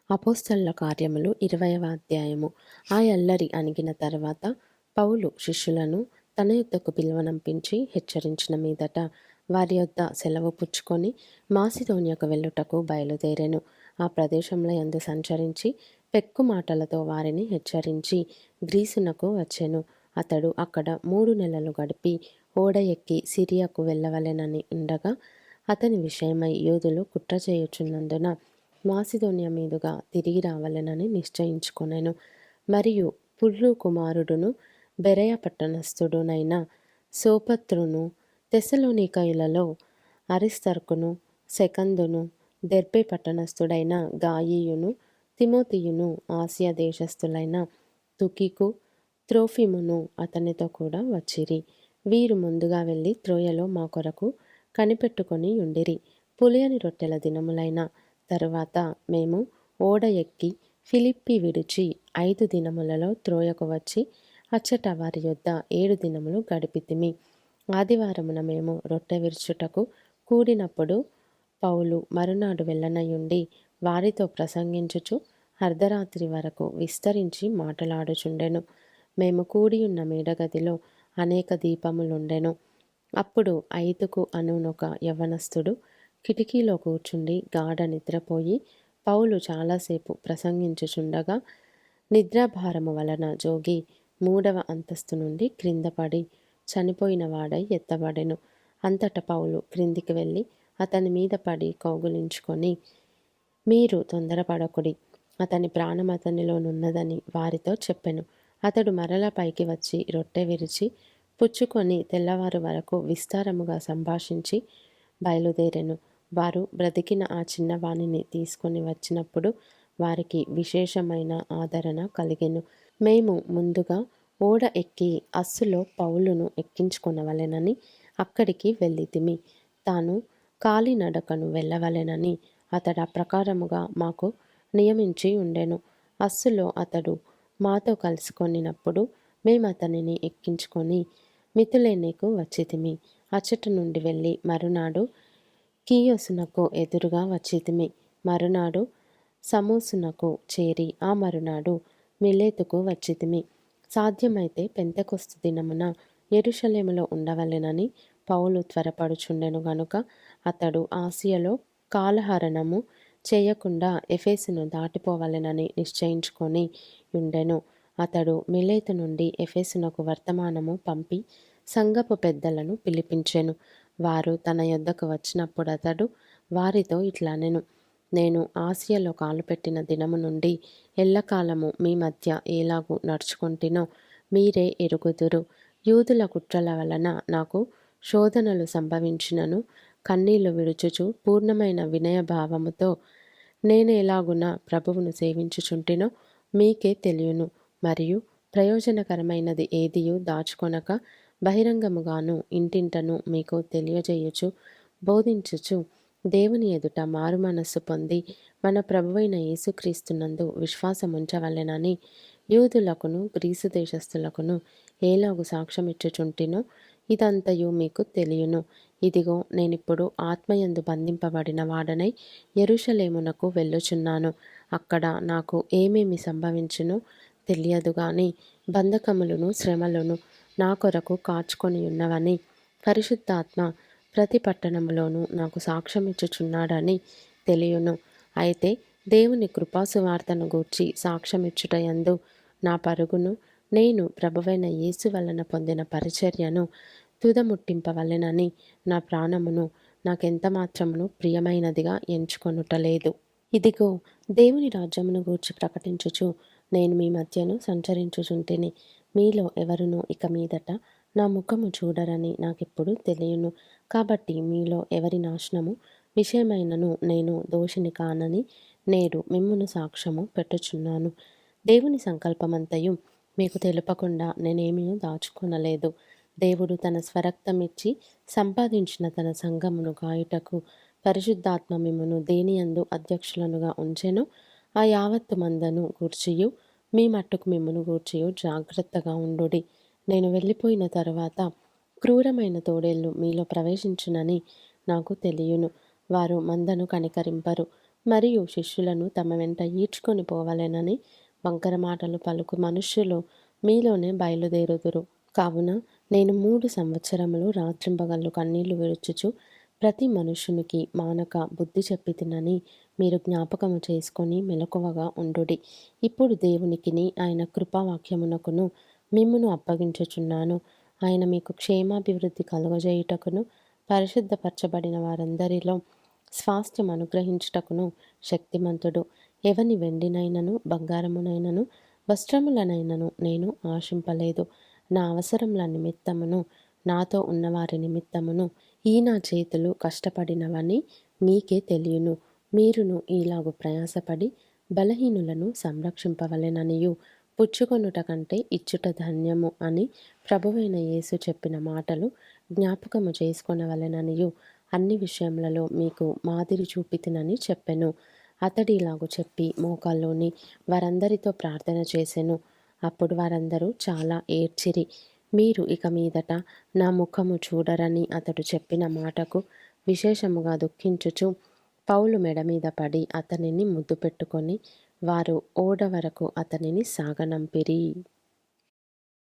అపోస్తలుల కార్యములు 20వ అధ్యాయము. ఆ అల్లరి అణిగిన తర్వాత పౌలు శిష్యులను తన యొద్దకు పిలువనంపించి హెచ్చరించిన మీదట వారి యొద్ద సెలవు పుచ్చుకొని మాసిదోనియకు వెళ్ళుటకు బయలుదేరెను. ఆ ప్రదేశంలో యందు సంచరించి పెక్కు మాటలతో వారిని హెచ్చరించి గ్రీసునకు వచ్చెను. అతడు అక్కడ 3 నెలలు గడిపి ఓడ ఎక్కి సిరియాకు వెళ్ళవలెనని ఉండగా అతని విషయమై యూదులు కుట్ర చేయుచున్నందున మాసిదోనియా మీదుగా తిరిగి రావాలనని నిశ్చయించుకొనెను. మరియు పుర్రు కుమారుడును బెరయ పట్టణస్థుడునైన సోపత్రును తెస్సలోనికయులలో అరిస్తర్కును సెకందును దెర్బే పట్టణస్థుడైన గాయియును తిమోతియును ఆసియా దేశస్థులైన తుకికు త్రోఫిమును అతనితో కూడా వచ్చిరి. వీరు ముందుగా వెళ్ళి త్రోయలో మా కొరకు కనిపెట్టుకొని ఉండిరి. పులియని రొట్టెల దినములైన తరువాత మేము ఓడ ఎక్కి ఫిలిప్పి విడిచి 5 దినములలో త్రోయకు వచ్చి అచ్చట వారి యొద్ద 7 దినములు గడిపితిమి. ఆదివారమున మేము రొట్టె విరుచుటకు కూడినప్పుడు పౌలు మరునాడు వెళ్ళనయుండి వారితో ప్రసంగించుచు అర్ధరాత్రి వరకు విస్తరించి మాటలాడుచుండెను. మేము కూడియున్న మేడగదిలో అనేక దీపములుండెను. అప్పుడు ఐతుకు అనునొక యవ్వనస్తుడు కిటికీలో కూర్చుండి గాఢ నిద్రపోయి పౌలు చాలాసేపు ప్రసంగించుచుండగా నిద్రాభారము వలన జోగి 3వ అంతస్తు నుండి క్రిందపడి చనిపోయిన వాడై ఎత్తబడెను. అంతట పౌలు క్రిందికి వెళ్ళి అతని మీద పడి కౌగులించుకొని, మీరు తొందరపడకుడి, అతని ప్రాణం అతనిలోనున్నదని వారితో చెప్పెను. అతడు మరలా పైకి వచ్చి రొట్టె విరిచి పుచ్చుకొని తెల్లవారు వరకు విస్తారముగా సంభాషించి బయలుదేరెను. వారు బ్రతికిన ఆ చిన్నవానిని తీసుకొని వచ్చినప్పుడు వారికి విశేషమైన ఆదరణ కలిగెను. మేము ముందుగా ఓడ ఎక్కి అస్సులో పౌలును ఎక్కించుకొనవలెనని అక్కడికి వెళ్ళితిమి. తాను కాలినడకను వెళ్ళవలెనని అతడు ఆ ప్రకారముగా మాకు నియమించి ఉండెను. అస్సులో అతడు మాతో కలుసుకొనినప్పుడు మేము అతనిని ఎక్కించుకొని మితులేనేకు వచ్చితిమి. అచ్చట నుండి వెళ్ళి మరునాడు కీయోసునకు ఎదురుగా వచ్చితిమి. మరునాడు సమోసునకు చేరి ఆ మరునాడు మిలేతుకు వచ్చితిమి. సాధ్యమైతే పెంతెకొస్తు దినమున యెరూషలేములో ఉండవలెనని పౌలు త్వరపడుచుండెను గనుక అతడు ఆసియలో కాలహరణము చేయకుండా ఎఫెసును దాటిపోవలెనని నిశ్చయించుకొని ఉండెను. అతడు మిలేతు నుండి ఎఫెసునకు వర్తమానము పంపి సంఘపు పెద్దలను పిలిపించెను. వారు తన యొద్దకు వచ్చినప్పుడు అతడు వారితో ఇట్లనెను, నేను ఆసియాలో కాలుపెట్టిన దినము నుండి ఎల్లకాలము మీ మధ్య ఎలాగూ నడుచుకొంటినో మీరే ఎరుగుదురు. యూదుల కుట్రల వలన నాకు శోధనలు సంభవించినను కన్నీళ్లు విడుచుచు పూర్ణమైన వినయభావముతో నేను ఎలాగున ప్రభువును సేవించుచుంటినో మీకే తెలియను. మరియు ప్రయోజనకరమైనది ఏదియూ దాచుకొనక బహిరంగముగాను ఇంటింటను మీకు తెలియజేయుచు బోధించుచు దేవుని ఎదుట మారు మనస్సు పొంది మన ప్రభువైన యేసుక్రీస్తునందు విశ్వాసముంచవలెనని యూదులకును గ్రీసు దేశస్థులకును ఏలాగు సాక్ష్యమిచ్చుచుంటినో ఇదంతయు మీకు తెలియను. ఇదిగో నేనిప్పుడు ఆత్మయందు బంధింపబడిన వాడనై యెరూషలేమునకు వెళ్ళుచున్నాను. అక్కడ నాకు ఏమేమి సంభవించునో తెలియదు గాని బంధకములను శ్రమలను నా కొరకు కాచుకొని ఉన్నవని పరిశుద్ధాత్మ ప్రతి పట్టణములోనూ నాకు సాక్ష్యమిచ్చుచున్నాడని తెలియను. అయితే దేవుని కృపాసువార్తను గూర్చి సాక్ష్యమిచ్చుటయందు నా పరుగును నేను ప్రభువైన యేసు వలన పొందిన పరిచర్యను తుదముట్టింపవలెనని నా ప్రాణమును నాకెంత మాత్రమును ప్రియమైనదిగా ఎంచుకొనుటలేదు. ఇదిగో దేవుని రాజ్యమును గూర్చి ప్రకటించుచు నేను మీ మధ్యను సంచరించుచుంటిని. మీలో ఎవరునూ ఇక మీదట నా ముఖము చూడరని నాకెప్పుడు తెలియను. కాబట్టి మీలో ఎవరి నాశనము విషయమైనను నేను దోషిని కానని నేడు మిమ్మును సాక్ష్యము పెట్టుచున్నాను. దేవుని సంకల్పమంతయు మీకు తెలుపకుండా నేనేమీ దాచుకొనలేదు. దేవుడు తన స్వరక్తమిచ్చి సంపాదించిన తన సంఘమును గాయుటకు పరిశుద్ధాత్మ మిమ్మును దేనియందు అధ్యక్షులనుగా ఉంచెను ఆ యావత్తు మందను గూర్చియు మీ మట్టుకు మిమ్మును గూర్చియు జాగ్రత్తగా ఉండుడి. నేను వెళ్ళిపోయిన తరువాత క్రూరమైన తోడేళ్ళు మీలో ప్రవేశించునని నాకు తెలియను. వారు మందను కనికరింపరు. మరియు శిష్యులను తమ వెంట ఈడ్చుకొని పోవలెనని వంకర మాటలు పలుకు మనుష్యులు మీలోనే బయలుదేరుదురు. కావున నేను 3 సంవత్సరములు రాత్రింబగళ్ళు కన్నీళ్లు విడుచుచు ప్రతి మనుష్యునికి మానక బుద్ధి చెప్పి తినని మీరు జ్ఞాపకము చేసుకొని మెలకువగా ఉండుడి. ఇప్పుడు దేవునికిని ఆయన కృపావాక్యమునకును మిమ్మును అప్పగించుచున్నాను. ఆయన మీకు క్షేమాభివృద్ధి కలుగజేయుటకును పరిశుద్ధపరచబడిన వారందరిలో స్వాస్థ్యం అనుగ్రహించుటకును శక్తిమంతుడు. ఎవని వెండినైనను బంగారమునైనను వస్త్రములనైనను నేను ఆశింపలేదు. నా అవసరముల నిమిత్తమును నాతో ఉన్నవారి నిమిత్తమును ఈ నా చేతులు కష్టపడినవని మీకే తెలియను. మీరును ఈలాగు ప్రయాసపడి బలహీనులను సంరక్షింపవలెననియు పుచ్చుకొనుట కంటే ఇచ్చుట ధన్యము అని ప్రభువైన యేసు చెప్పిన మాటలు జ్ఞాపకము చేసుకొనవలెననియు అన్ని విషయములలో మీకు మాదిరి చూపితినని చెప్పెను. అతడు ఇలాగు చెప్పి మోకాల్లోని వారందరితో ప్రార్థన చేసెను. అప్పుడు వారందరూ చాలా ఏడ్చిరి. మీరు ఇక మీదట నా ముఖము చూడరని అతడు చెప్పిన మాటకు విశేషముగా దుఃఖించుచు పౌలు మెడ మీద పడి అతనిని ముద్దు పెట్టుకొని వారు ఓడ వరకు అతనిని సాగనంపిరి.